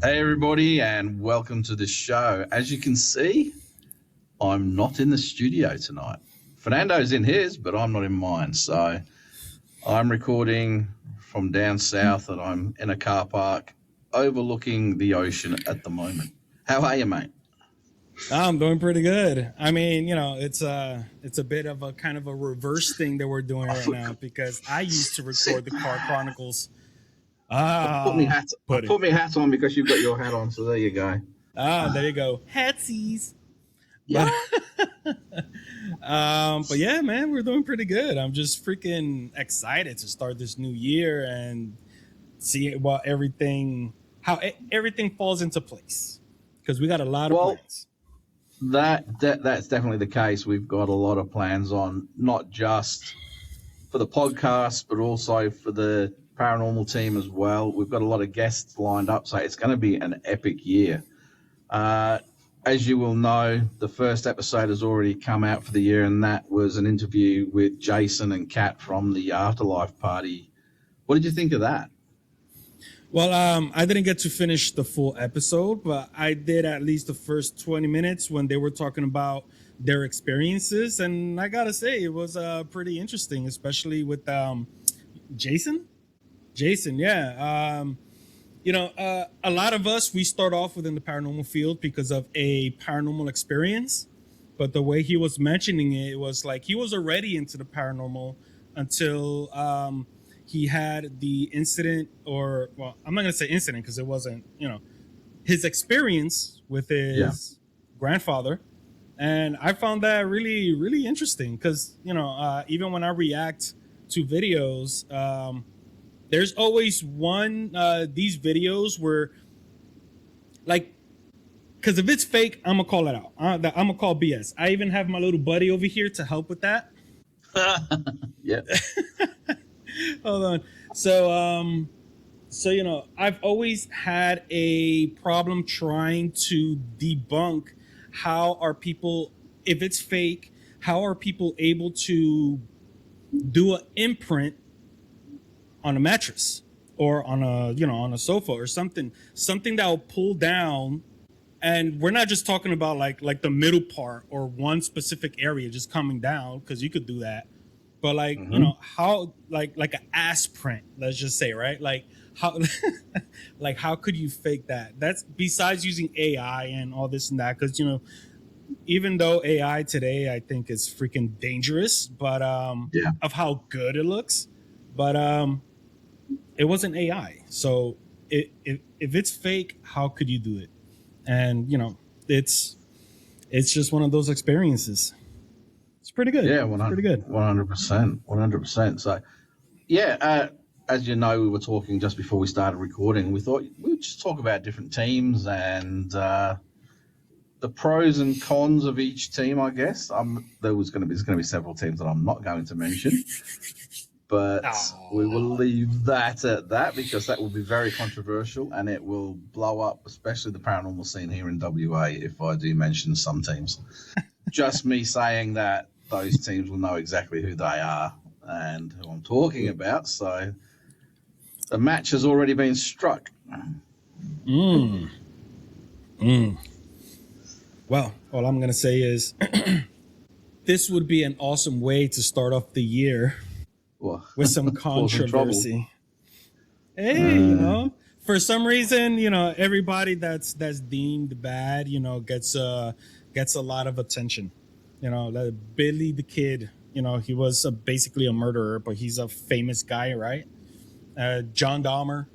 Hey, everybody, and welcome to the show. As you can see, I'm not in the studio tonight. Fernando's in his, but I'm not in mine. So I'm recording from down south, and I'm in a car park overlooking the ocean at the moment. How are you, mate? I'm doing pretty good. I mean, it's a bit of a kind of a reverse thing that we're doing right now because I used to record the Car Chronicles. I put my hat on because you've got your hat on. So there you go. There you go, hatsies. Yeah. But yeah, man, we're doing pretty good. I'm just freaking excited to start this new year and see how everything falls into place because we got a lot of plans. That's definitely the case. We've got a lot of plans on, not just for the podcast, but also for the paranormal team as well. We've got a lot of guests lined up, so it's going to be an epic year. As you will know, the first episode has already come out for the year, and that was an interview with Jason and Kat from the Afterlife Party. What did you think of that? Well, I didn't get to finish the full episode, but I did at least the first 20 minutes when they were talking about their experiences. And I got to say, it was pretty interesting, especially with Jason. Jason, yeah. A lot of us, we start off within the paranormal field because of a paranormal experience. But the way he was mentioning it was like he was already into the paranormal until he had the incident, or, well, I'm not going to say incident because it wasn't, his experience with his grandfather. And I found that really, really interesting because, even when I react to videos, there's always these videos where, like, because if it's fake, I'm going to call it out. I'm going to call BS. I even have my little buddy over here to help with that. Yeah. Hold on. So, I've always had a problem trying to debunk how are people, if it's fake, how are people able to do an imprint on a mattress or on a sofa or something that will pull down. And we're not just talking about like the middle part or one specific area just coming down, because you could do that. But how like an ass print, let's just say, right? Like how like how could you fake that? That's besides using AI and all this and that, because even though AI today I think is freaking dangerous, but of how good it looks, but it wasn't AI. So if it's fake, how could you do it? And it's just one of those experiences. It's pretty good. Yeah, pretty good. 100%. So, as you know, we were talking just before we started recording. We thought we would just talk about different teams and the pros and cons of each team. I guess there's going to be several teams that I'm not going to mention, but we will leave that at that because that will be very controversial and it will blow up, especially the paranormal scene here in WA. If I do mention some teams, just me saying that, those teams will know exactly who they are and who I'm talking about. So the match has already been struck. Well, all I'm going to say is this would be an awesome way to start off the year with some controversy. Hey, for some reason, everybody that's deemed bad, gets a lot of attention. Billy the Kid, he was basically a murderer, but he's a famous guy, right? John Dahmer,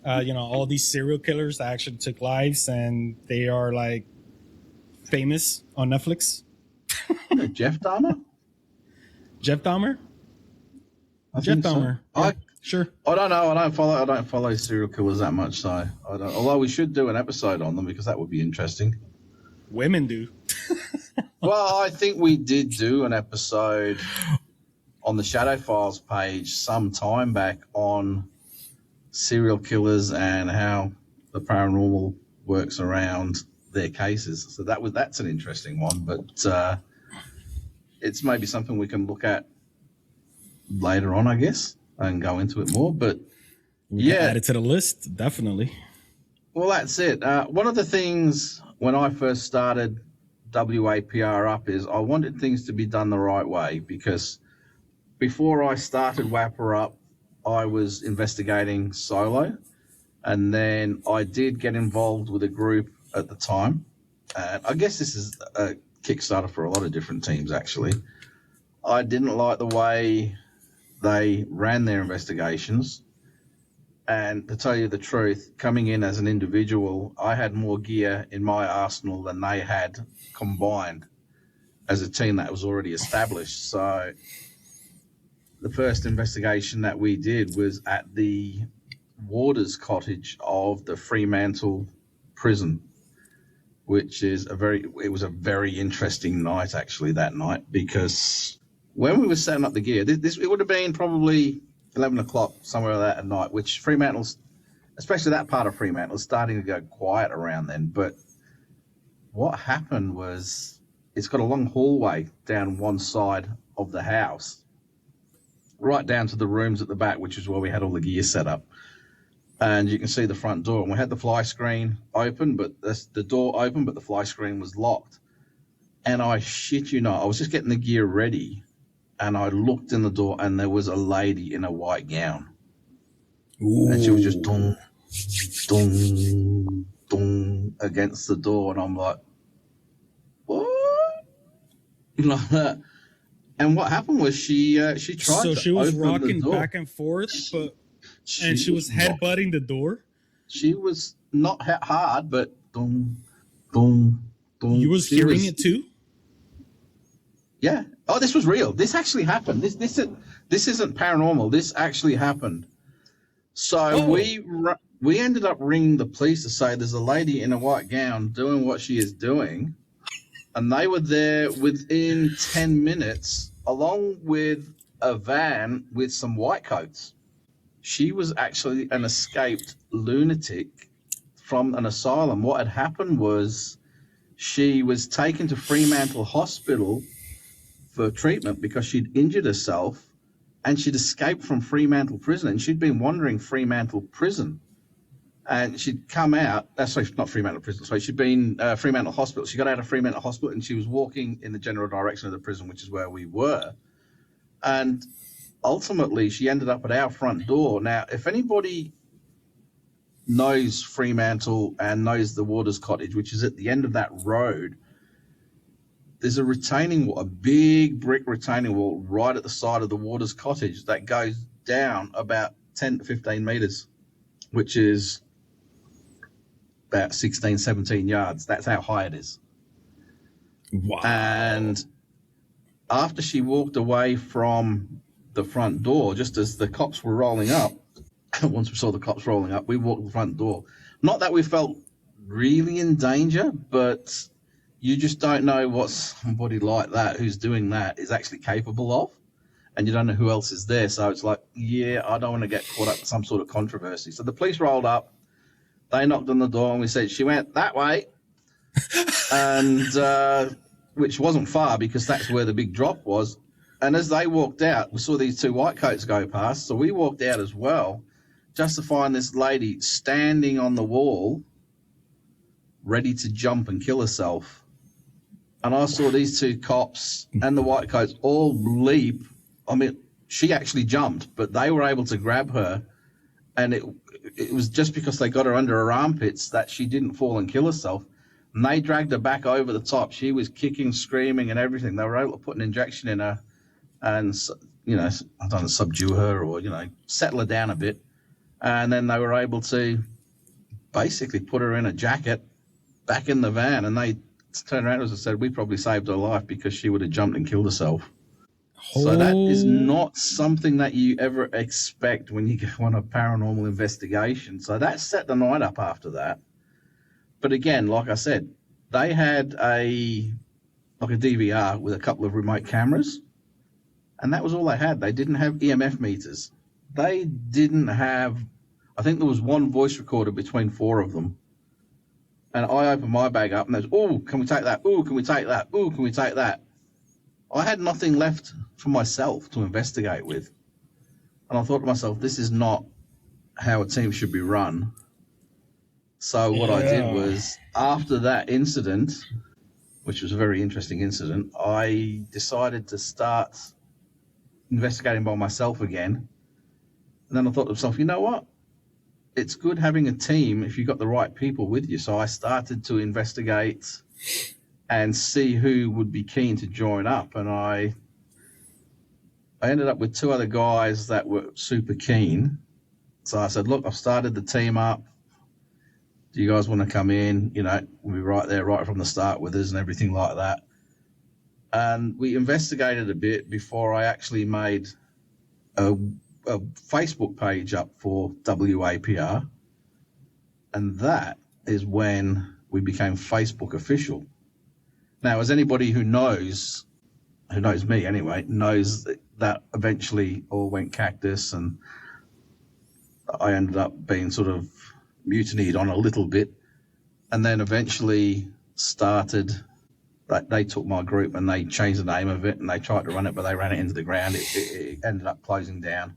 all these serial killers that actually took lives, and they are like famous on Netflix. Jeff Dahmer? Jeff Dahmer? Jeff Dahmer. So. Yeah, sure. I don't know. I don't follow serial killers that much, so I don't. Although we should do an episode on them because that would be interesting. Women do. Well, I think we did do an episode on the Shadow Files page some time back on serial killers and how the paranormal works around their cases. So that's an interesting one, but it's maybe something we can look at later on, I guess, and go into it more. But we can add it to the list, definitely. Well, that's it. One of the things when I first started WAPR up is I wanted things to be done the right way, because before I started WAPR up, I was investigating solo, and then I did get involved with a group at the time. And I guess this is a Kickstarter for a lot of different teams, actually. I didn't like the way they ran their investigations. And to tell you the truth, coming in as an individual, I had more gear in my arsenal than they had combined as a team that was already established. So the first investigation that we did was at the warder's cottage of the Fremantle prison, which is it was a very interesting night, actually, that night, because when we were setting up the gear, it would have been probably 11 o'clock, somewhere like that at night, which Fremantle's, especially that part of Fremantle, is starting to go quiet around then. But what happened was it's got a long hallway down one side of the house, right down to the rooms at the back, which is where we had all the gear set up. And you can see the front door. And we had the fly screen open, but the door open, but the fly screen was locked. And I shit you not, I was just getting the gear ready, and I looked in the door, and there was a lady in a white gown. Ooh. And she was just dong, dong, dong against the door. And I'm like, what? Like that. And what happened was she tried to open the door. So she was rocking back and forth, and she was headbutting the door? She was not hard, but dong, dong, dong. You was hearing it too? Yeah. Oh, this was real. This actually happened. This isn't paranormal. This actually happened. So we ended up ringing the police to say there's a lady in a white gown doing what she is doing, and they were there within 10 minutes, along with a van with some white coats. She was actually an escaped lunatic from an asylum. What had happened was she was taken to Fremantle Hospital for treatment because she'd injured herself, and she'd escaped from Fremantle prison, and she'd been wandering Fremantle prison, and she'd come out, sorry, not Fremantle prison, sorry, she'd been Fremantle Hospital. She got out of Fremantle Hospital, and she was walking in the general direction of the prison, which is where we were, and ultimately she ended up at our front door. Now, if anybody knows Fremantle and knows the Warder's Cottage, which is at the end of that road, there's a retaining wall, a big brick retaining wall right at the side of the Warder's Cottage that goes down about 10 to 15 meters, which is about 16, 17 yards. That's how high it is. Wow. And after she walked away from the front door, just as the cops were rolling up, once we saw the cops rolling up, we walked the front door. Not that we felt really in danger, but you just don't know what somebody like that who's doing that is actually capable of, and you don't know who else is there. So it's like, yeah, I don't want to get caught up in some sort of controversy. So the police rolled up, they knocked on the door, and we said, she went that way, and which wasn't far because that's where the big drop was. And as they walked out, we saw these two white coats go past, so we walked out as well, just to find this lady standing on the wall, ready to jump and kill herself. And I saw these two cops and the white coats all leap. I mean, she actually jumped, but they were able to grab her. And it was just because they got her under her armpits that she didn't fall and kill herself. And they dragged her back over the top. She was kicking, screaming, and everything. They were able to put an injection in her and, I don't know, subdue her or, settle her down a bit. And then they were able to basically put her in a jacket back in the van, and they turned around and said, we probably saved her life because she would have jumped and killed herself. So that is not something that you ever expect when you go on a paranormal investigation. So that set the night up after that. But again, like I said, they had a DVR with a couple of remote cameras, and that was all they had. They didn't have EMF meters. They didn't have, I think there was one voice recorder between four of them. And I opened my bag up, and there's, oh, can we take that? Oh, can we take that? Oh, can we take that? I had nothing left for myself to investigate with. And I thought to myself, this is not how a team should be run. So what I did Yeah. was, after that incident, which was a very interesting incident, I decided to start investigating by myself again. And then I thought to myself, you know what? It's good having a team if you've got the right people with you. So I started to investigate and see who would be keen to join up. And I ended up with two other guys that were super keen. So I said, look, I've started the team up. Do you guys want to come in? You know, we'll be right there, right from the start with us and everything like that. And we investigated a bit before I actually made a, a Facebook page up for WAPR. And that is when we became Facebook official. Now, as anybody who knows me anyway, knows that eventually all went cactus, and I ended up being sort of mutinied on a little bit, and then eventually started. They took my group and they changed the name of it, and they tried to run it, but they ran it into the ground. It ended up closing down,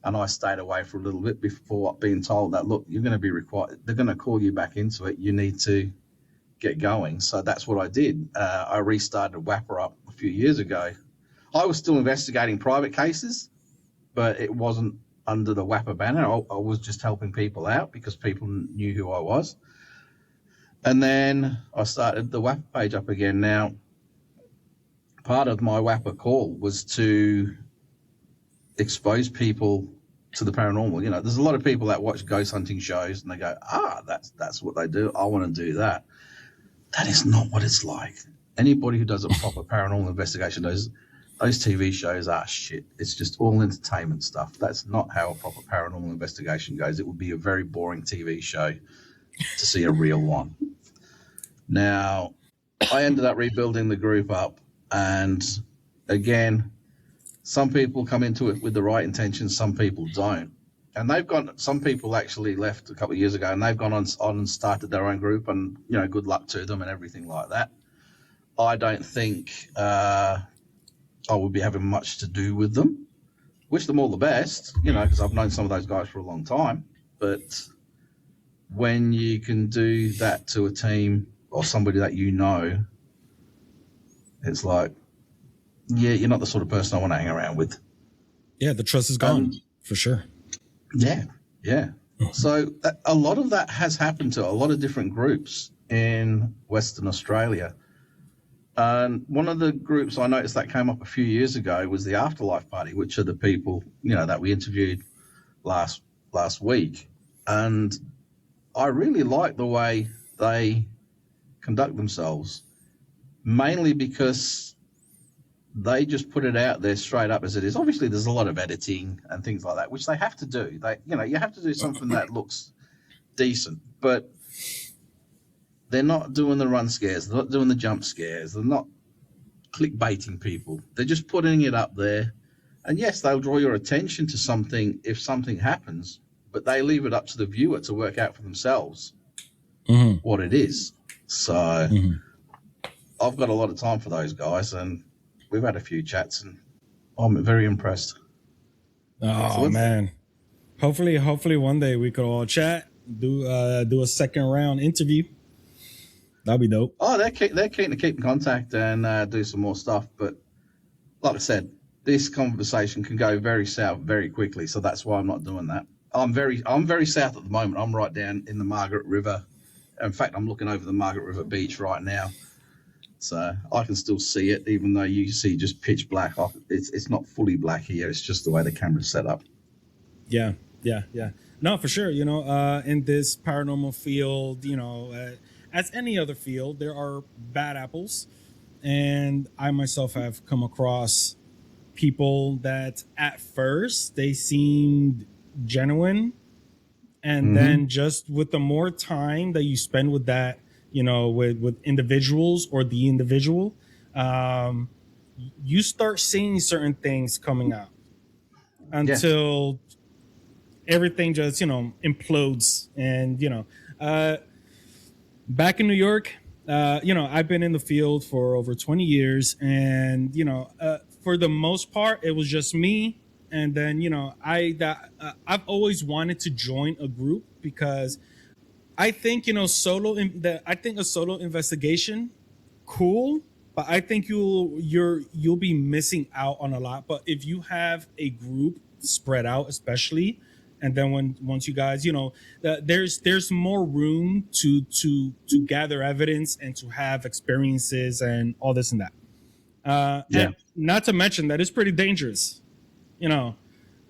and I stayed away for a little bit before being told that, look, you're going to be required. They're going to call you back into it. You need to get going. So that's what I did. I restarted Wapper up a few years ago. I was still investigating private cases, but it wasn't under the Wapper banner. I was just helping people out because people knew who I was. And then I started the Wapper page up again. Now, part of my Wapper call was to expose people to the paranormal. You know, there's a lot of people that watch ghost hunting shows and they go, that's what they do. I want to do that. That is not what it's like. Anybody who does a proper paranormal investigation knows those TV shows are shit. It's just all entertainment stuff. That's not how a proper paranormal investigation goes. It would be a very boring TV show to see a real one. Now, I ended up rebuilding the group up, and again, some people come into it with the right intentions, some people don't. And some people actually left a couple of years ago, and they've gone on and started their own group, and, you know, good luck to them and everything like that. I don't think I would be having much to do with them. Wish them all the best, you know, because I've known some of those guys for a long time. But when you can do that to a team or somebody that you know, it's like, yeah, you're not the sort of person I want to hang around with. Yeah, the trust is gone for sure. Yeah. So a lot of that has happened to a lot of different groups in Western Australia. And one of the groups I noticed that came up a few years ago was the Afterlife Party, which are the people, you know, that we interviewed last week. And I really like the way they conduct themselves, mainly because they just put it out there straight up as it is. Obviously, there's a lot of editing and things like that, which they have to do. You have to do something that looks decent, but they're not doing the run scares. They're not doing the jump scares. They're not clickbaiting people. They're just putting it up there. And yes, they'll draw your attention to something if something happens, but they leave it up to the viewer to work out for themselves what it is. So I've got a lot of time for those guys, and we've had a few chats, and I'm very impressed. Oh, man. Hopefully one day we could all chat, do a second round interview. That'd be dope. Oh, they're keen to keep in contact and do some more stuff. But like I said, this conversation can go very south very quickly, so that's why I'm not doing that. I'm very south at the moment. I'm right down in the Margaret River. In fact, I'm looking over the Margaret River beach right now, so I can still see it, even though you see just pitch black. It's not fully black here. It's just the way the camera's set up. Yeah. No, for sure. You know, in this paranormal field, you know, as any other field, there are bad apples. And I myself have come across people that at first they seemed genuine. And then just with the more time that you spend with that, you know, with individuals or the individual, you start seeing certain things coming out until everything just, you know, implodes. And, you know, back in New York, you know, I've been in the field for over 20 years. And, you know, for the most part, it was just me. And then, you know, I've always wanted to join a group because I think I think a solo investigation, cool, but I think you'll be missing out on a lot. But if you have a group spread out, especially, and then once you guys, there's more room to gather evidence and to have experiences and all this and that. Yeah. And not to mention that it's pretty dangerous. You know,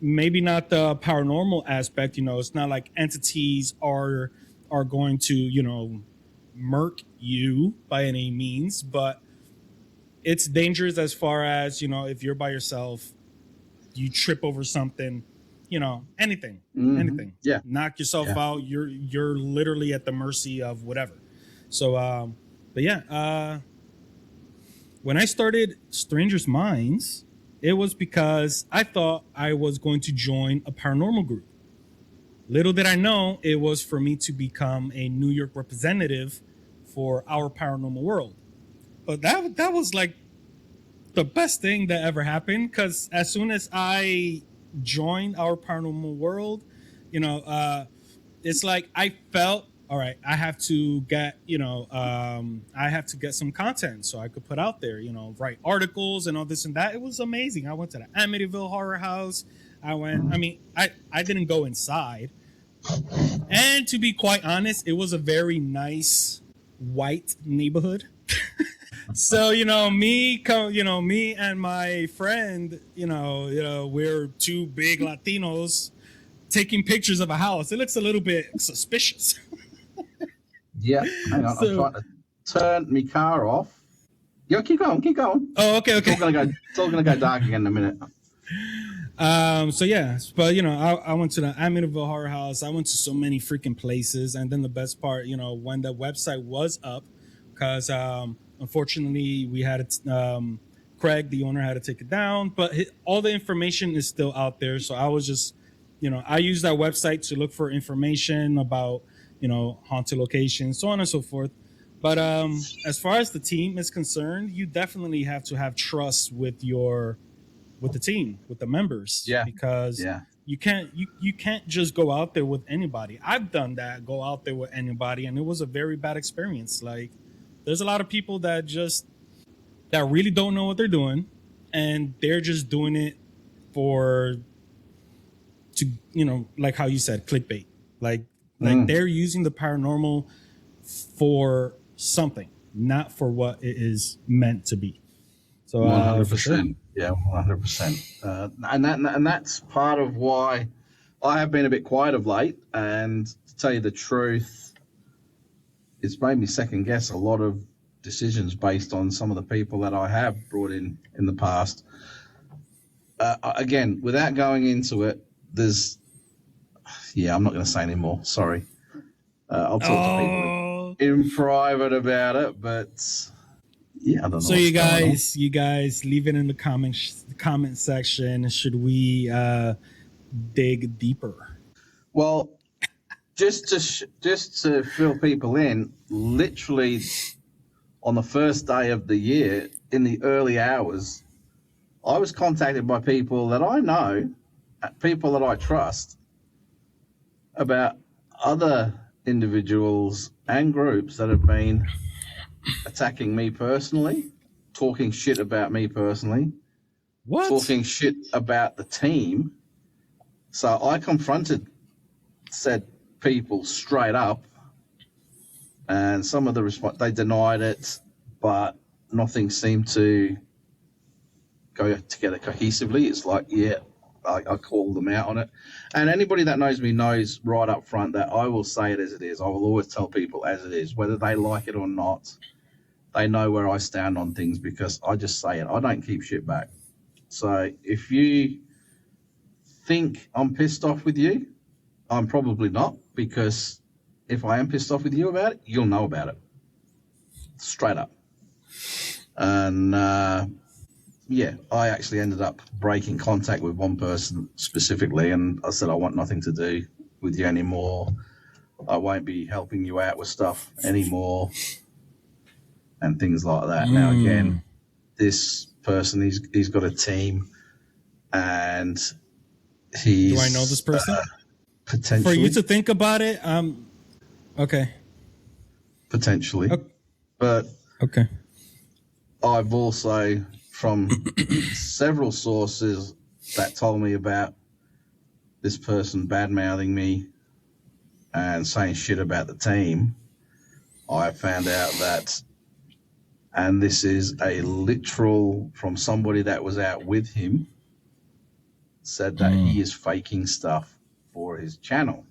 maybe not the paranormal aspect. It's not like entities are going to murk you by any means, but it's dangerous as far as if you're by yourself, you trip over something, anything, anything, Yeah. knock yourself Yeah. out. You're literally at the mercy of whatever. So, but yeah, when I started Strangers Minds, it was because I thought I was going to join a paranormal group. Little did I know it was for me to become a New York representative for our paranormal world. But that was like the best thing that ever happened, because as soon as I joined our paranormal world, it's like I felt all right. I have to get I have to get some content so I could put out there. Write articles and all this and that. It was amazing. I went to the Amityville Horror House. I went. I mean, I didn't go inside. And to be quite honest, it was a very nice white neighborhood. So me and my friend, we're two big Latinos taking pictures of a house. It looks a little bit suspicious. Yeah. Hang on. I'm trying to turn my car off. Yo, keep going. Keep going. Oh, okay. It's all gonna go dark again in a minute. So yeah, but I went to the Amityville Horror House. I went to so many freaking places, and then the best part, when the website was up, because unfortunately we had Craig, the owner, had to take it down, but all the information is still out there. So I was just, I used that website to look for information about haunted locations, so on and so forth. But as far as the team is concerned, you definitely have to have trust with the team, with the members. Yeah. Because you can't just go out there with anybody. I've done that, go out there with anybody, and it was a very bad experience. Like, there's a lot of people that really don't know what they're doing, and they're just doing it like how you said, clickbait. Like they're using the paranormal for something, not for what it is meant to be. So 100%. Sure. Yeah, 100%. And that's part of why I have been a bit quiet of late. And to tell you the truth, it's made me second guess a lot of decisions based on some of the people that I have brought in the past. Again, without going into it, I'm not going to say anymore. Sorry. I'll talk to people in private about it, but yeah, I don't know. So you guys leave it in the comment section. Should we dig deeper? Well, just to fill people in, literally on the first day of the year, in the early hours, I was contacted by people that I know, people that I trust, about other individuals and groups that have been attacking me personally, talking shit about me personally, talking shit about the team. So I confronted said people straight up, and some of the response, they denied it, but nothing seemed to go together cohesively. It's like, yeah, I called them out on it. And anybody that knows me knows right up front that I will say it as it is. I will always tell people as it is, whether they like it or not. They know where I stand on things because I just say it. I don't keep shit back. So if you think I'm pissed off with you, I'm probably not, because if I am pissed off with you about it, you'll know about it. Straight up. And I actually ended up breaking contact with one person specifically, and I said, I want nothing to do with you anymore. I won't be helping you out with stuff anymore, and things like that. Now, again, this person, he's got a team, and he's... Do I know this person? Potentially. For you to think about it, Okay. potentially. Okay. But Okay. I've also, from several sources that told me about this person bad mouthing me and saying shit about the team, I found out that, and this is a literal from somebody that was out with him, said that he is faking stuff for his channel.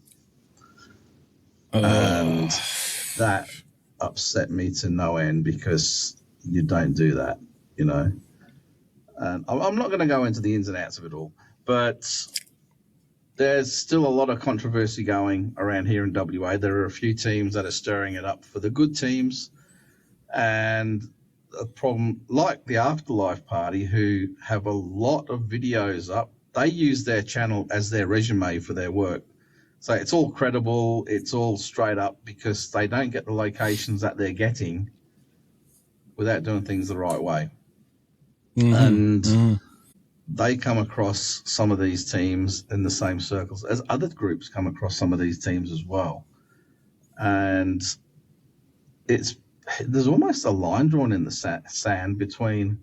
And that upset me to no end because you don't do that, you know. And I'm not going to go into the ins and outs of it all, but there's still a lot of controversy going around here in WA. There are a few teams that are stirring it up for the good teams, and a problem like the Afterlife Party, who have a lot of videos up. They use their channel as their resume for their work. So it's all credible, it's all straight up, because they don't get the locations that they're getting without doing things the right way. And they come across some of these teams in the same circles as other groups come across some of these teams as well. And there's almost a line drawn in the sand between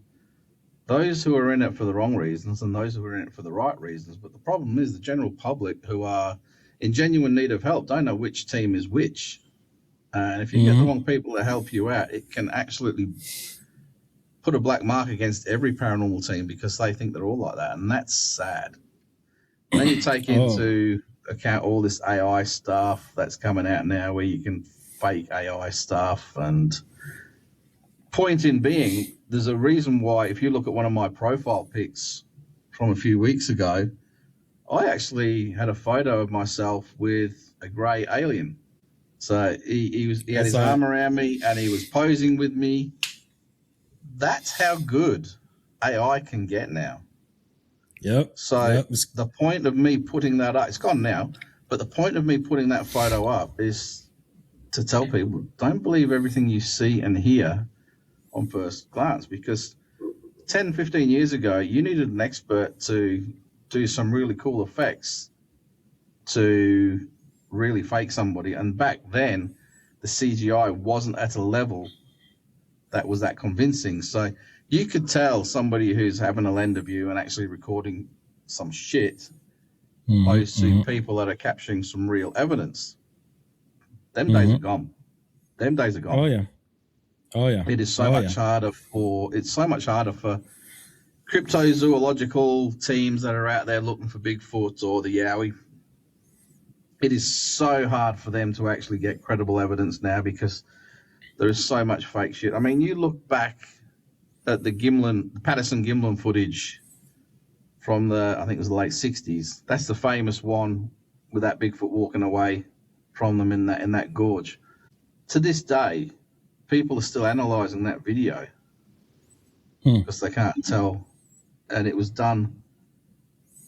those who are in it for the wrong reasons and those who are in it for the right reasons. But the problem is the general public who are in genuine need of help don't know which team is which. And if you get the wrong people to help you out, it can absolutely put a black mark against every paranormal team because they think they're all like that. And that's sad. And then you take into account all this AI stuff that's coming out now where you can fake AI stuff. And point in being, there's a reason why, if you look at one of my profile pics from a few weeks ago, I actually had a photo of myself with a grey alien. So he had his arm around me and he was posing with me. That's how good AI can get now. Yep. So the point of me putting that up, it's gone now, but the point of me putting that photo up is to tell people, don't believe everything you see and hear on first glance, because 10, 15 years ago, you needed an expert to do some really cool effects to really fake somebody. And back then, the CGI wasn't at a level that was that convincing. So you could tell somebody who's having a lens of you and actually recording some shit opposed to people that are capturing some real evidence. Them days are gone. Them days are gone. Oh yeah. Oh yeah. It is so much harder for cryptozoological teams that are out there looking for Bigfoot or the Yowie. It is so hard for them to actually get credible evidence now because there is so much fake shit. I mean, you look back at the Patterson Gimlin footage from I think it was the late 60s. That's the famous one with that Bigfoot walking away from them in that gorge. To this day, people are still analysing that video because they can't tell, and it was done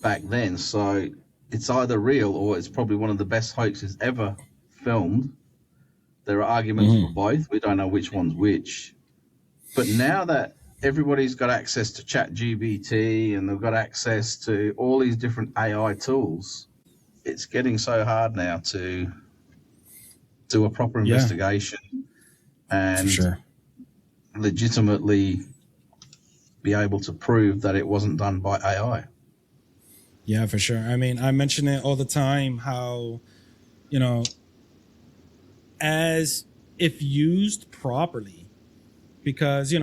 back then. So it's either real or it's probably one of the best hoaxes ever filmed. There are arguments for both. We don't know which one's which. But now that everybody's got access to ChatGPT and they've got access to all these different AI tools, it's getting so hard now to do a proper investigation and legitimately be able to prove that it wasn't done by AI. Yeah, for sure. I mean, I mention it all the time how, as if used properly, because,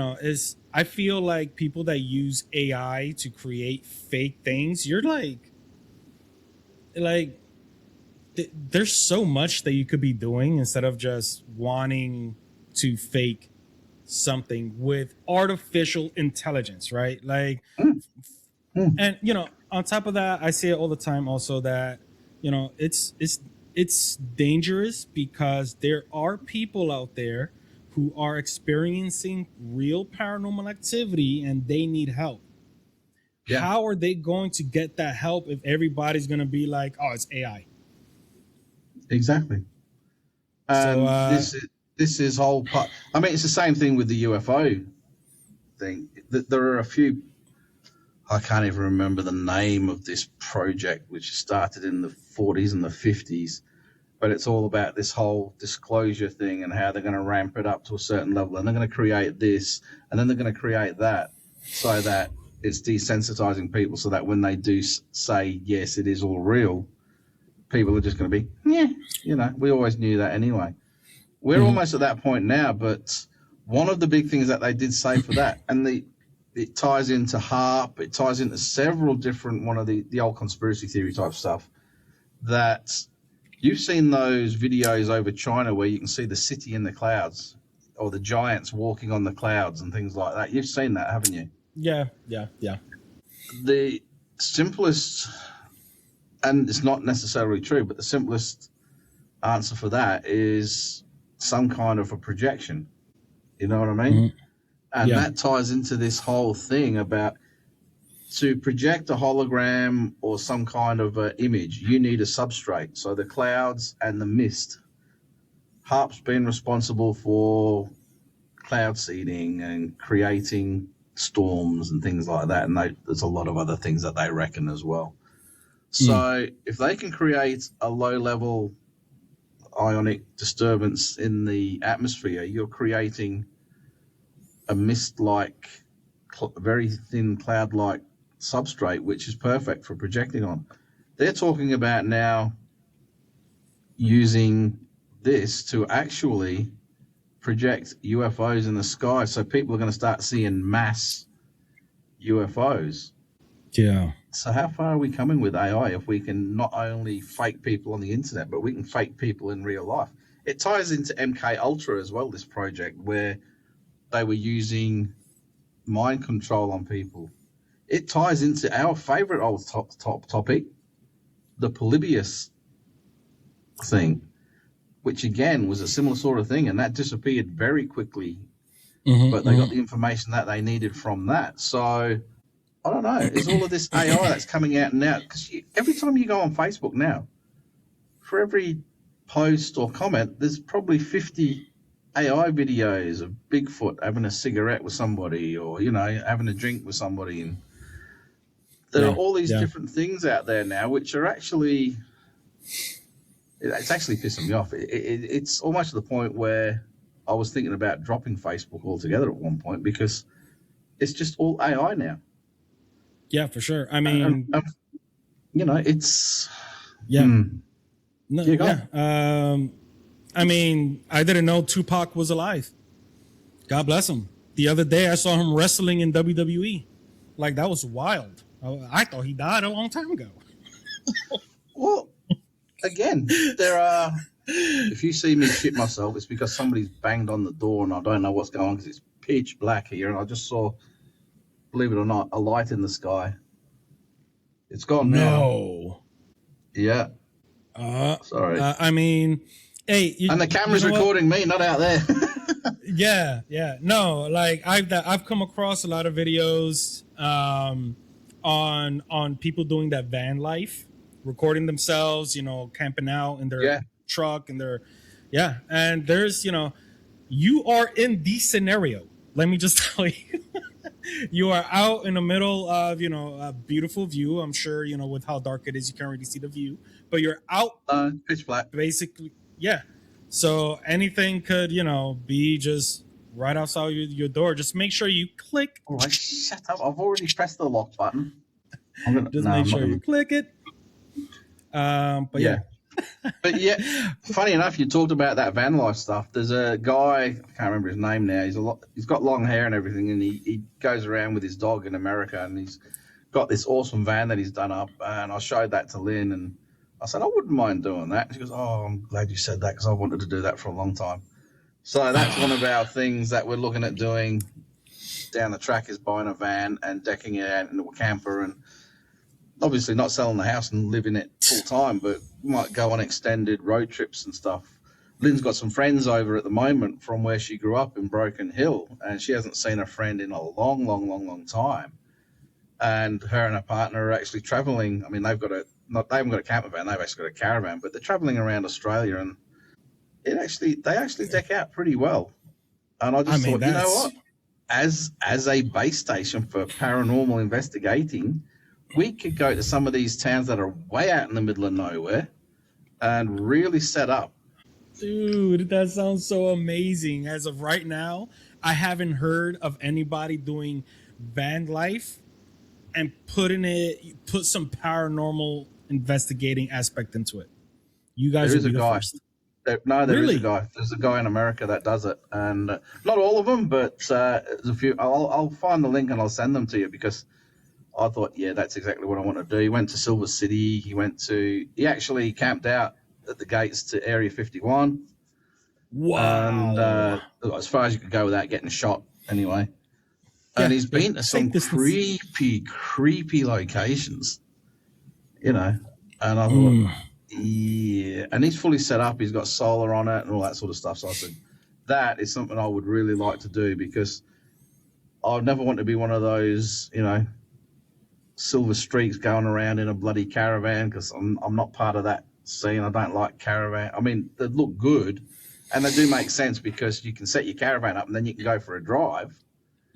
I feel like people that use AI to create fake things, you're like there's so much that you could be doing instead of just wanting to fake something with artificial intelligence, right? Like, and on top of that, I say it all the time also that it's dangerous because there are people out there who are experiencing real paranormal activity and they need help. Yeah. How are they going to get that help if everybody's going to be like, oh, it's AI? Exactly. This is whole part. I mean, it's the same thing with the UFO thing. There are a few. I can't even remember the name of this project, which started in the 40s and the 50s, but it's all about this whole disclosure thing and how they're going to ramp it up to a certain level, and they're going to create this, and then they're going to create that, so that it's desensitizing people, so that when they do say yes, it is all real, people are just going to be, yeah, we always knew that anyway. We're almost at that point now, but one of the big things that they did say for that, and it ties into HARP, it ties into several different, one of the old conspiracy theory type stuff, that you've seen those videos over China where you can see the city in the clouds, or the giants walking on the clouds and things like that. You've seen that, haven't you? Yeah. The simplest, and it's not necessarily true, but the simplest answer for that is some kind of a projection. You know what I mean? And that ties into this whole thing about, to project a hologram or some kind of image, you need a substrate. So the clouds and the mist. HARP's been responsible for cloud seeding and creating storms and things like that. And there's a lot of other things that they reckon as well. So if they can create a low-level ionic disturbance in the atmosphere, you're creating a mist-like, very thin cloud-like substrate, which is perfect for projecting on. They're talking about now using this to actually project UFOs in the sky, so people are going to start seeing mass UFOs. Yeah. So how far are we coming with AI if we can not only fake people on the internet, but we can fake people in real life? It ties into MK Ultra as well, this project, where they were using mind control on people. It ties into our favorite old top topic, the Polybius thing, which again was a similar sort of thing, and that disappeared very quickly. But they got the information that they needed from that. So I don't know. It's all of this AI that's coming out now, because every time you go on Facebook now, for every post or comment, there's probably 50 AI videos of Bigfoot having a cigarette with somebody, or having a drink with somebody, and there are all these different things out there now, which are actually, it's actually pissing me off. It's almost to the point where I was thinking about dropping Facebook altogether at one point, because it's just all AI now. Yeah, for sure. I mean, it's I mean, I didn't know Tupac was alive. God bless him. The other day, I saw him wrestling in WWE. Like, that was wild. I thought he died a long time ago. Well, again, there are. If you see me shit myself, it's because somebody's banged on the door and I don't know what's going on, because it's pitch black here, and I just saw, believe it or not, a light in the sky. It's gone now. Yeah. Sorry. I mean, hey. And the camera's recording me, not out there. Yeah. No, like I've come across a lot of videos on people doing that van life, recording themselves, camping out in their truck and and there's, you are in the scenario. Let me just tell you. You are out in the middle of, a beautiful view. I'm sure, with how dark it is, you can't really see the view, but you're out pitch black. Basically, yeah. So anything could, be just right outside your door. Just make sure you click. All right, shut up. I've already pressed the lock button. Make sure you click it. But yeah. But yeah, funny enough, you talked about that van life stuff. There's a guy, I can't remember his name now. He's got long hair and everything, and he goes around with his dog in America, and he's got this awesome van that he's done up. And I showed that to Lynn, and I said, I wouldn't mind doing that. She goes, oh, I'm glad you said that, because I wanted to do that for a long time. So that's one of our things that we're looking at doing down the track, is buying a van and decking it out into a camper, and obviously not selling the house and living it full time, but we might go on extended road trips and stuff. Lynn's got some friends over at the moment from where she grew up in Broken Hill, and she hasn't seen a friend in a long time. And her and her partner are actually traveling. I mean, they haven't got a camper van, they've actually got a caravan, but they're traveling around Australia, and they actually deck out pretty well. And I just thought, you know what? As a base station for paranormal investigating, we could go to some of these towns that are way out in the middle of nowhere and really set up. Dude, that sounds so amazing. As of right now, I haven't heard of anybody doing van life and put some paranormal investigating aspect into it. You guys There will is a be the guy. first. No, there is a Really? guy. There's a guy in America that does it, and not all of them, but there's a few. I'll find the link and I'll send them to you because I thought, yeah, that's exactly what I want to do. He went to Silver City. He actually camped out at the gates to Area 51, and Wow. as far as you could go without getting shot, anyway. And Yeah, he's yeah. been to Safe some distance. creepy locations, you know. And I thought, Mm. yeah, and he's fully set up. He's got solar on it and all that sort of stuff. So I said, that is something I would really like to do because I'd never want to be one of those, silver streaks going around in a bloody caravan because I'm not part of that scene. I don't like caravan. I mean, they look good and they do make sense because you can set your caravan up and then you can go for a drive.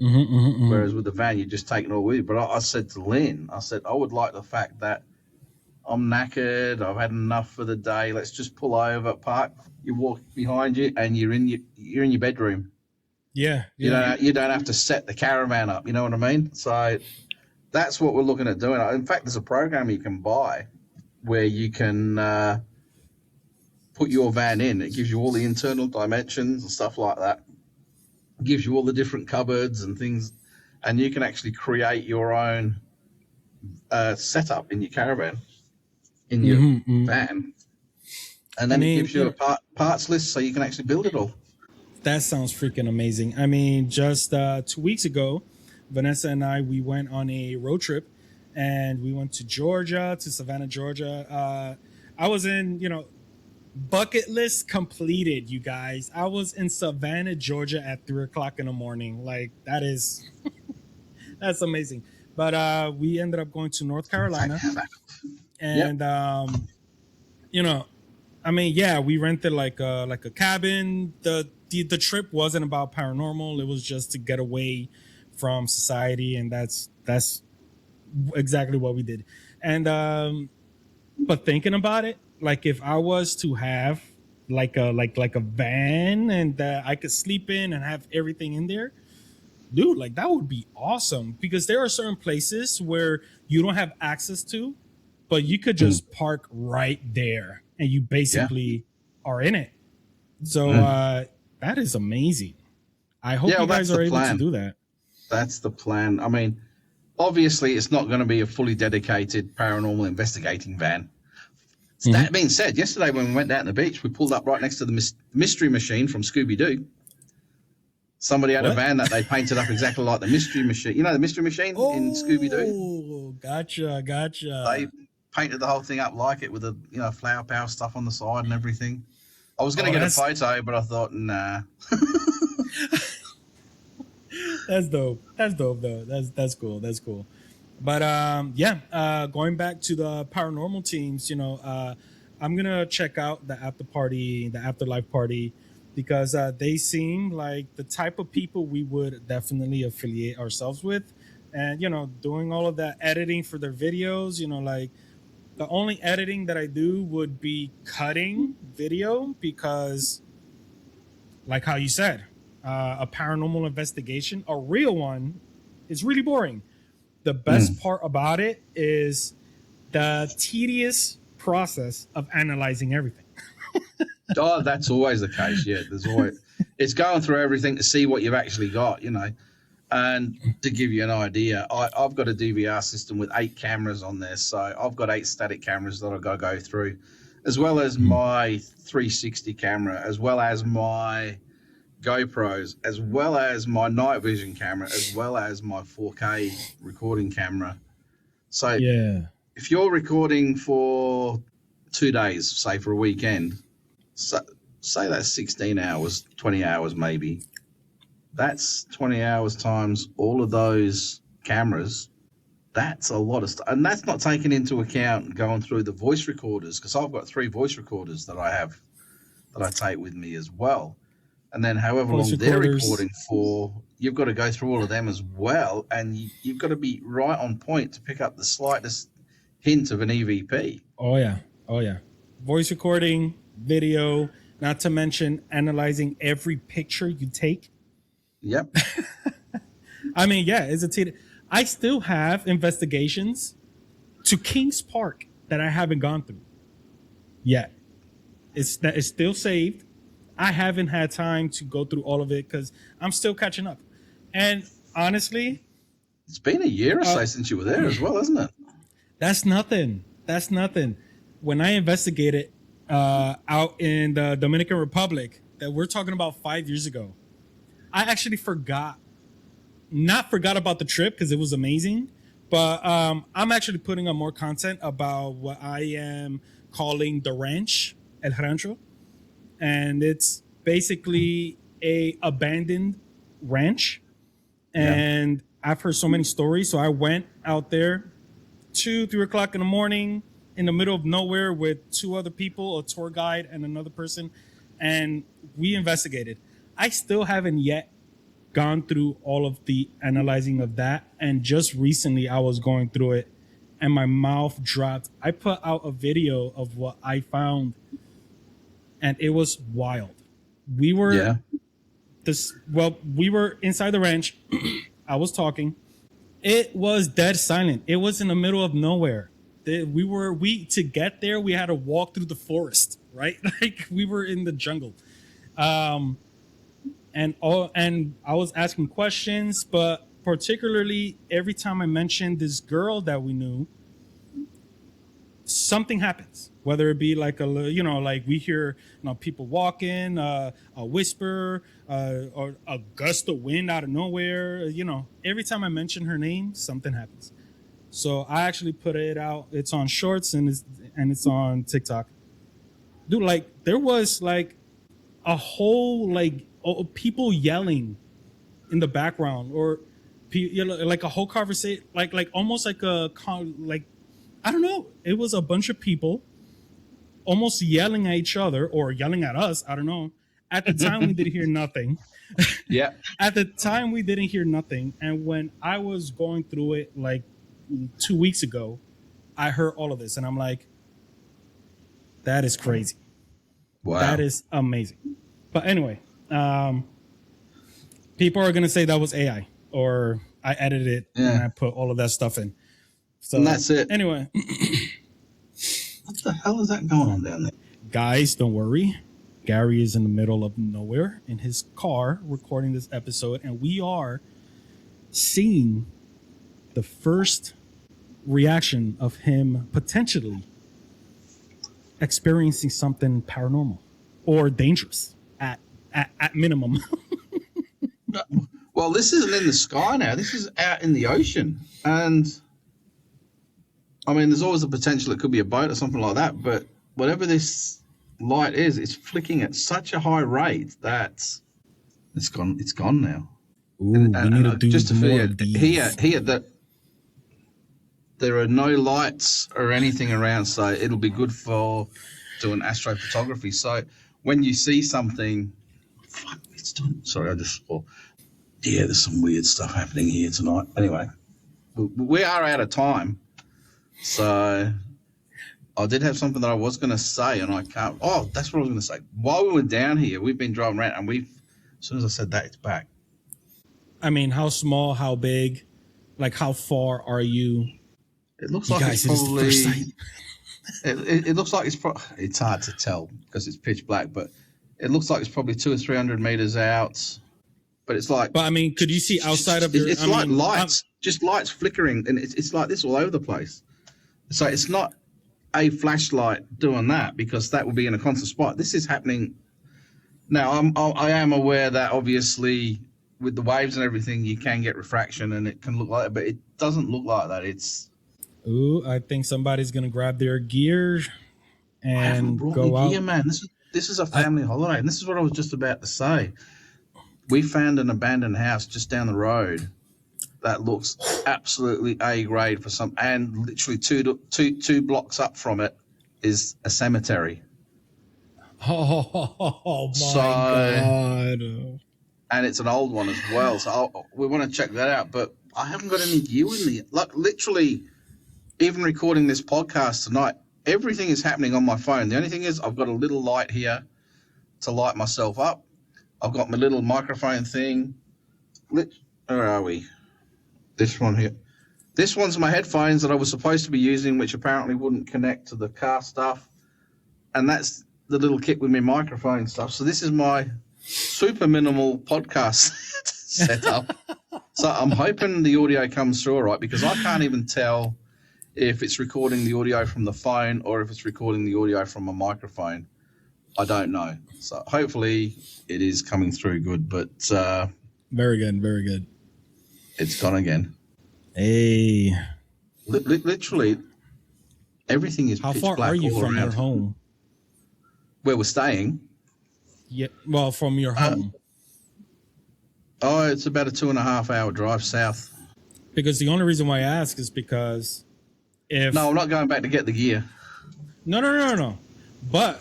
Mm-hmm, mm-hmm. Whereas with the van, you just take it all with you. But I said to Lynn, I said, I would like the fact that I'm knackered. I've had enough for the day. Let's just pull over, park. You walk behind you, and you're in your bedroom. Yeah, You yeah. don't have to set the caravan up. You know what I mean? So that's what we're looking at doing. In fact, there's a program you can buy where you can put your van in. It gives you all the internal dimensions and stuff like that. It gives you all the different cupboards and things, and you can actually create your own setup in your caravan, in your Mm-hmm, mm. van, and I then it mean, gives you a parts list so you can actually build it all. that sounds freaking amazing. I mean, just 2 weeks ago, Vanessa and I we went on a road trip, and we went to Georgia, to Savannah, Georgia. I was in, bucket list completed, you guys. I was in Savannah, Georgia at 3 o'clock in the morning. Like that's amazing. But we ended up going to North Carolina, Yep. and you know, I mean, yeah, we rented like a cabin. The trip wasn't about paranormal. It was just to get away from society, and that's exactly what we did. And but thinking about it, like if I was to have like a van and that I could sleep in and have everything in there, dude, like that would be awesome because there are certain places where you don't have access to, but you could Mm. just park right there and you Yeah. basically are in it. So Mm. that is amazing. I hope Yeah, you well, that's guys the are able to plan. do that. That's the plan. I mean, obviously, it's not going to be a fully dedicated paranormal investigating van. Mhm. That being said, yesterday when we went down to the beach, we pulled up right next to the mystery machine from Scooby Doo. Somebody had a What? van that they painted up exactly like the mystery machine. You know the mystery machine in Scooby Doo? Oh, gotcha, They gotcha. painted the whole thing up like it with the flower power stuff on the side and everything. I was going to Oh, get a that's photo, but I thought, nah. that's dope. That's dope though. That's cool. That's cool. But yeah, going back to the paranormal teams, I'm gonna check out the after party, the afterlife party, because they seem like the type of people we would definitely affiliate ourselves with, and doing all of that editing for their videos. Like the only editing that I do would be cutting video because, like how you said, a paranormal investigation, a real one, is really boring. The best Mm. part about it is the tedious process of analyzing everything. Oh, that's always the case. Yeah, there's always it's going through everything to see what you've actually got. And to give you an idea, I've got a DVR system with 8 cameras on there, so I've got 8 static cameras that I've got to go through, as well as my 360 camera, as well as my GoPros, as well as my night vision camera, as well as my 4K recording camera. So Yeah. if you're recording for 2 days, say for a weekend, so, say that's 16 hours, 20 hours maybe. That's 20 hours times all of those cameras. That's a lot of stuff. And that's not taking into account going through the voice recorders, because I've got 3 voice recorders that I have that I take with me as well. And then however Voice long they're recorders. recording for, you've got to go through all of them as well. And you've got to be right on point to pick up the slightest hint of an EVP. Oh yeah. Oh yeah. voice recording, video, not to mention analyzing every picture you take. Yep. I mean, yeah, it's a I still have investigations to Kings Park that I haven't gone through yet. It's still saved. I haven't had time to go through all of it because I'm still catching up. And honestly, It's been a year or so since you were there as well, hasn't it? that's nothing. That's nothing. When I investigated out in the Dominican Republic, that we're talking about 5 years ago, I actually not forgot about the trip because it was amazing, but I'm actually putting up more content about what I am calling the ranch, El Rancho, and it's basically a abandoned ranch. And I've heard so many stories, so I went out there 2-3 o'clock in the morning in the middle of nowhere with two other people, a tour guide and another person, and we investigated. I still haven't yet gone through all of the analyzing of that, and just recently I was going through it and my mouth dropped. I put out a video of what I found and it was wild. We were we were inside the ranch. I was talking. It was dead silent. It was in the middle of nowhere. To get there, we had to walk through the forest, right? Like we were in the jungle. And I was asking questions, but particularly every time I mentioned this girl that we knew, something happens. Whether it be like like we hear people walking, a whisper, or a gust of wind out of nowhere. Every time I mention her name, something happens. So I actually put it out. It's on Shorts and it's on TikTok. Dude, like there was like a whole people yelling in the background, or like a whole conversation, like almost like I don't know. It was a bunch of people almost yelling at each other or yelling at us. I don't know. At the time, we didn't hear nothing. Yeah. At the time, we didn't hear nothing. And when I was going through it like 2 weeks ago, I heard all of this, and I'm like, that is crazy. Wow. That is amazing. But anyway, people are gonna say that was AI or I edited it and I put all of that stuff in. So and that's it. Anyway, what the hell is that going on down there? Guys, don't worry. Gary is in the middle of nowhere in his car recording this episode, and we are seeing the first reaction of him potentially experiencing something paranormal or dangerous at minimum. Well, this isn't in the sky now. This is out in the ocean. And I mean, there's always a potential it could be a boat or something like that. But whatever this light is, it's flicking at such a high rate that it's gone. It's gone now. Ooh, we need to do just to more feel of these. Here that there are no lights or anything around, so it'll be good for doing astrophotography. So when you see something, it's doing. Sorry, I just saw. Yeah, there's some weird stuff happening here tonight. Anyway, we are out of time, so I did have something that I was going to say, and I can't. Oh, that's what I was going to say. While we were down here, we've been driving around, and as soon as I said that, it's back. I mean, how small, how big, like how far are you? It looks like it's probably. It looks like it's hard to tell because it's pitch black, but it looks like it's probably 200 or 300 meters out. But it's like. But I mean, could you see outside of your? It's lights, just lights flickering, and it's like this all over the place. So it's not a flashlight doing that because that would be in a constant spot. This is happening now. I am aware that obviously with the waves and everything, you can get refraction, and it can look like that, but it doesn't look like that. It's. Ooh, I think somebody's gonna grab their gear and go out. Gear, man. This is a family holiday, and this is what I was just about to say. We found an abandoned house just down the road that looks absolutely A grade for some, and literally two blocks up from it is a cemetery. Oh my God! And it's an old one as well, so we want to check that out. But I haven't got any gear with me. Like literally, even recording this podcast tonight, everything is happening on my phone. The only thing is I've got a little light here to light myself up. I've got my little microphone thing. Where are we? This one here. This one's my headphones that I was supposed to be using, which apparently wouldn't connect to the car stuff. And that's the little kit with my microphone stuff. So this is my super minimal podcast setup. So I'm hoping the audio comes through all right, because I can't even tell if it's recording the audio from the phone or if it's recording the audio from a microphone. I don't know. So hopefully it is coming through good, but very good, very good. It's gone again. Hey, literally everything is. How pitch far black are you all from around. your home? Where we're staying? Yeah, well, from your home. It's about a 2.5 hour drive south. Because the only reason why I ask is because if No, I'm not going back to get the gear. No. But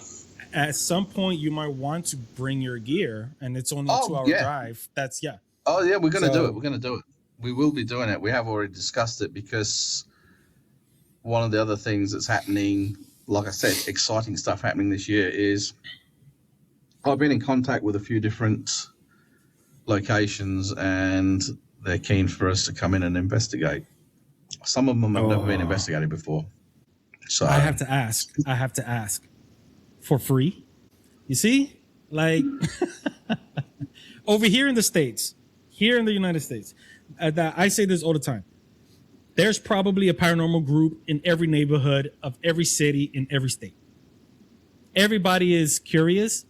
at some point you might want to bring your gear, and it's only a 2-hour drive. That's Oh yeah, we're going to do it. We're going to do it. We will be doing it. We have already discussed it, because one of the other things that's happening, like I said, exciting stuff happening this year, is I've been in contact with a few different locations, and they're keen for us to come in and investigate. Some of them have never been investigated before. So I have to ask for free. You see, like over here in the States, here in the United States, I say this all the time. There's probably a paranormal group in every neighborhood of every city in every state. Everybody is curious,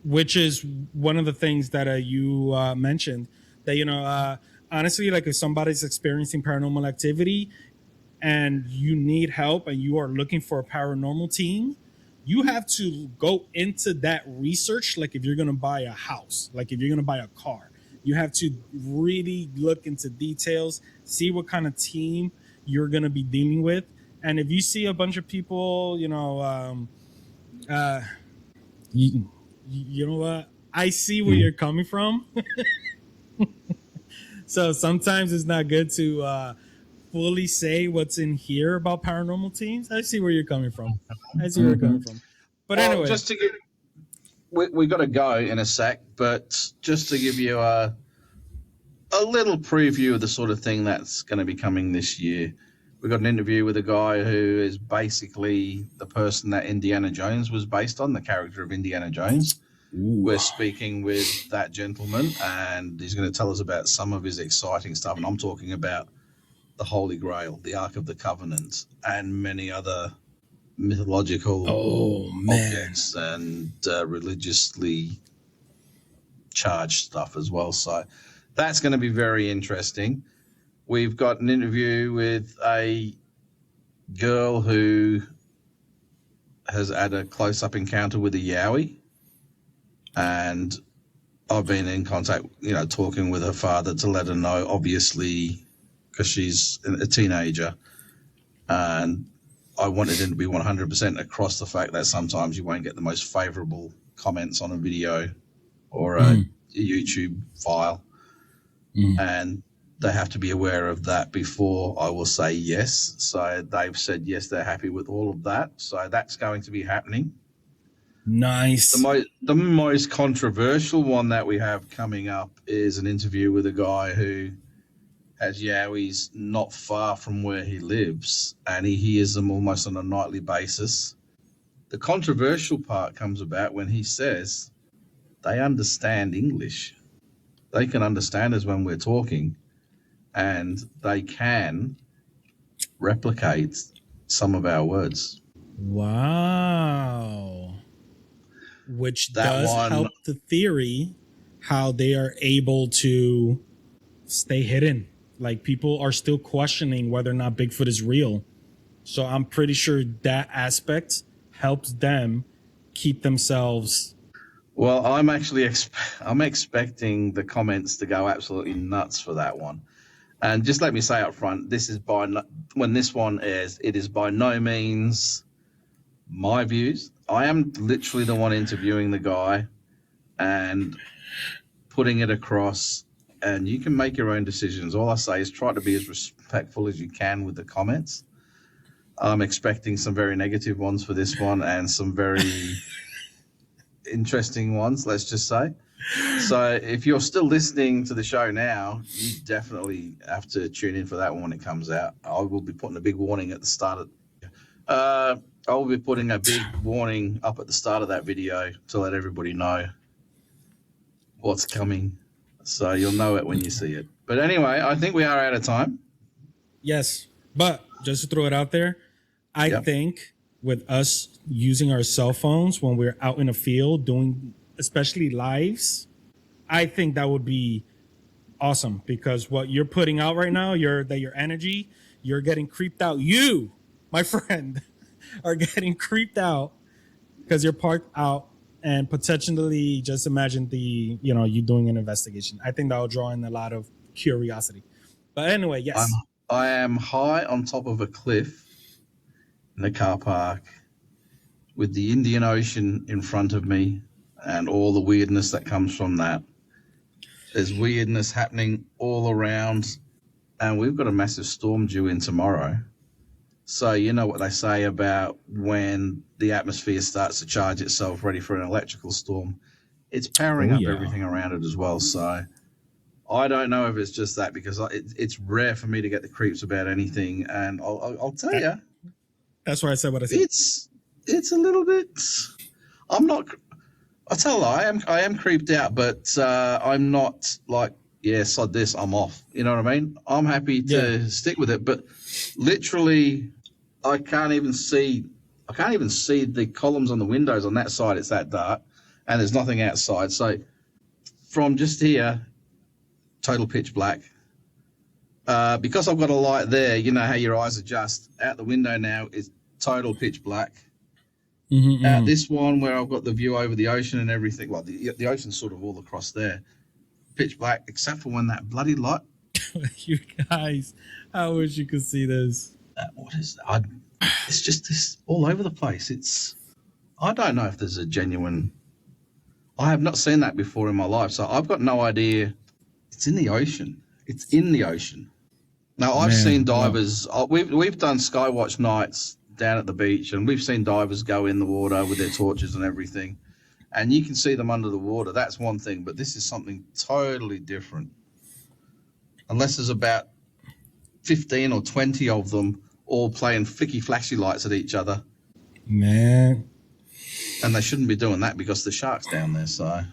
which is one of the things that you mentioned, that, honestly, like if somebody's experiencing paranormal activity and you need help and you are looking for a paranormal team, you have to go into that research. Like if you're going to buy a house, like if you're going to buy a car, you have to really look into details, see what kind of team you're going to be dealing with. And if you see a bunch of people, you know what? I see where you're coming from. So sometimes it's not good to fully say what's in here about paranormal teams. I see where you're coming from. But anyway, just to give, we got to go in a sec, but just to give you a little preview of the sort of thing that's going to be coming this year. We got an interview with a guy who is basically the person that Indiana Jones was based on, the character of Indiana Jones. Ooh. We're speaking with that gentleman, and he's going to tell us about some of his exciting stuff. And I'm talking about the Holy Grail, the Ark of the Covenant, and many other mythological objects and religiously charged stuff as well. So that's going to be very interesting. We've got an interview with a girl who has had a close-up encounter with a Yowie. And I've been in contact, talking with her father to let her know, obviously, because she's a teenager. And I wanted him to be 100% across the fact that sometimes you won't get the most favorable comments on a video or a YouTube file. And they have to be aware of that before I will say yes. So they've said yes, they're happy with all of that. So that's going to be happening. Nice. The most controversial one that we have coming up is an interview with a guy who has Yowies not far from where he lives, and he hears them almost on a nightly basis. The controversial part comes about when he says they understand English. They can understand us when we're talking, and they can replicate some of our words. Wow. Which does help the theory how they are able to stay hidden. Like people are still questioning whether or not Bigfoot is real. So I'm pretty sure that aspect helps them keep themselves. Well, I'm actually I'm expecting the comments to go absolutely nuts for that one. And just let me say up front, when this one airs, it is by no means my views. I am literally the one interviewing the guy and putting it across, and you can make your own decisions. All I say is try to be as respectful as you can with the comments. I'm expecting some very negative ones for this one and some very interesting ones, let's just say. So if you're still listening to the show now, you definitely have to tune in for that one when it comes out. I will be putting a big warning at the start of I will be putting a big warning up at the start of that video to let everybody know what's coming. So you'll know it when you see it. But anyway, I think we are out of time. Yes. But just to throw it out there, I think with us using our cell phones when we're out in the field doing especially lives, I think that would be awesome, because what you're putting out right now, your energy, you're getting creeped out. You, my friend, are getting creeped out because you're parked out, and potentially just imagine you doing an investigation. I think that will draw in a lot of curiosity. But anyway, yes. I am high on top of a cliff in the car park with the Indian Ocean in front of me and all the weirdness that comes from that. There's weirdness happening all around, and we've got a massive storm due in tomorrow. So you know what they say about when the atmosphere starts to charge itself ready for an electrical storm. It's powering up everything around it as well. So I don't know if it's just that, because it's rare for me to get the creeps about anything. And I'll tell you. That's why I said what I said. It's a little bit... I'm not... I tell a lie, I am creeped out, but I'm not like, yeah, sod this, I'm off. You know what I mean? I'm happy to stick with it, but literally I can't even see the columns on the windows on that side. It's that dark, and there's nothing outside. So from just here, total pitch black. Because I've got a light there, you know how your eyes adjust. Out the window now is total pitch black. This one where I've got the view over the ocean and everything, well, the ocean's sort of all across there, pitch black, except for when that bloody light. You guys, I wish you could see this. What is that? It's just this all over the place. I don't know if there's a genuine... I have not seen that before in my life, so I've got no idea. It's in the ocean. It's in the ocean. Now, I've seen divers... We've done skywatch nights down at the beach, and we've seen divers go in the water with their torches and everything, and you can see them under the water. That's one thing, but this is something totally different. Unless there's about 15 or 20 of them all playing flicky flashy lights at each other. Man. And they shouldn't be doing that because the shark's down there, so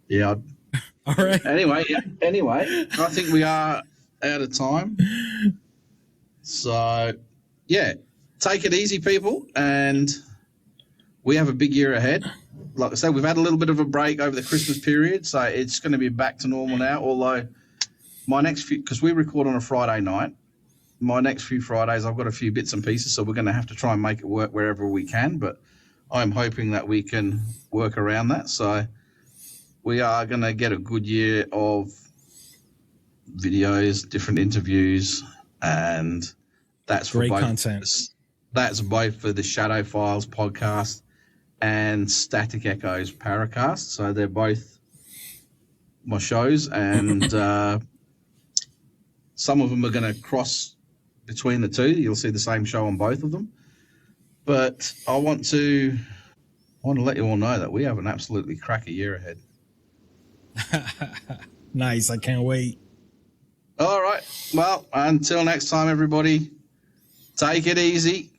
yeah. All right. Anyway, I think we are out of time. So, yeah, take it easy, people, and we have a big year ahead. Like I said, we've had a little bit of a break over the Christmas period, so it's going to be back to normal now, although my next few, because we record on a Friday night, my next few Fridays I've got a few bits and pieces, so we're going to have to try and make it work wherever we can, but I'm hoping that we can work around that. So we are going to get a good year of videos, different interviews, and that's for great both content. That's both for the Shadow Files podcast and Static Echoes Paracast. So they're both my shows, and some of them are going to cross between the two. You'll see the same show on both of them. But I want to let you all know that we have an absolutely cracker year ahead. Nice. I can't wait. All right. Well, until next time, everybody, take it easy.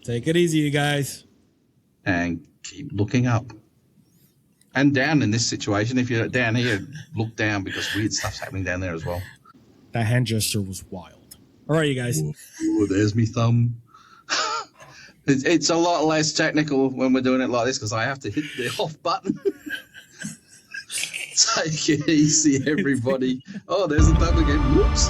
Take it easy, you guys. And keep looking up. And down in this situation. If you're down here, look down, because weird stuff's happening down there as well. That hand gesture was wild. All right, you guys. Oh, there's me thumb. It's a lot less technical when we're doing it like this, because I have to hit the off button. Take it easy, everybody. Oh, there's the thumb again. Whoops.